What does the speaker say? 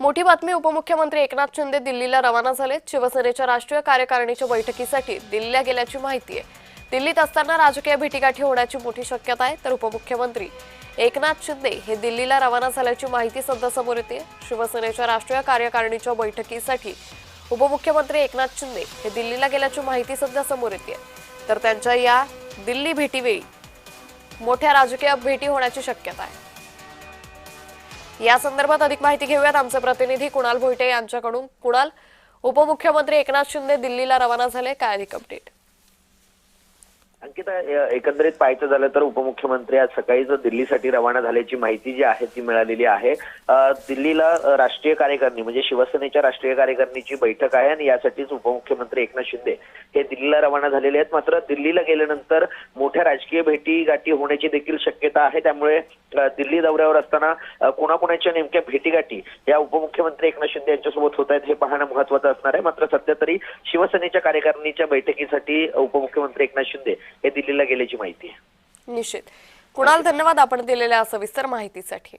मोठी बातमी, उपमुख्यमंत्री एकनाथ शिंदे दिल्लीला रवाना झाले। शिवसेनेच्या राष्ट्रीय कार्यकारिणीच्या बैठकीसाठी दिल्लीला गेल्याची माहिती आहे। दिल्लीत असताना राजकीय भेटीगाठी होण्याची मोठी शक्यता आहे, तर उपमुख्यमंत्री एकनाथ शिंदे हे दिल्लीला रवाना झाल्याची माहिती सध्या समोर येते। शिवसेनेच्या राष्ट्रीय कार्यकारिणीच्या बैठकीसाठी उपमुख्यमंत्री एकनाथ शिंदे हे दिल्लीला गेल्याची माहिती सध्या समोर येते, तर त्यांच्या या दिल्ली भेटीवेळी मोठ्या राजकीय भेटी होण्याची शक्यता आहे। या संदर्भात अधिक माहिती घेऊयात आमचे प्रतिनिधी कुणाल भोईटे यांच्याकडून। कुणाल, उपमुख्यमंत्री एकनाथ शिंदे दिल्लीला रवाना झाले, काय अधिक अपडेट? अंकिता, एकंदरीत पाहायचं झालं तर उपमुख्यमंत्री आज सकाळीच दिल्लीसाठी रवाना झाल्याची माहिती जी आहे ती मिळालेली आहे। दिल्लीला राष्ट्रीय कार्यकारिणी म्हणजे शिवसेनेच्या राष्ट्रीय कार्यकारिणीची बैठक आहे आणि यासाठीच उपमुख्यमंत्री एकनाथ शिंदे हे दिल्लीला रवाना झालेले आहेत। मात्र दिल्लीला गेल्यानंतर मोठ्या राजकीय भेटीगाठी होण्याची देखील शक्यता आहे, त्यामुळे दिल्ली दौऱ्यावर असताना कोणाकोणाच्या नेमक्या भेटीगाठी या उपमुख्यमंत्री एकनाथ शिंदे यांच्यासोबत होत आहेत हे पाहणं महत्त्वाचं असणार आहे। मात्र सध्या तरी शिवसेनेच्या कार्यकारिणीच्या बैठकीसाठी उपमुख्यमंत्री एकनाथ शिंदे हे दिल्लीला गेल्याची माहिती आहे। निश्चित। कुणाल, धन्यवाद आपण दिलेल्या सविस्तर माहितीसाठी।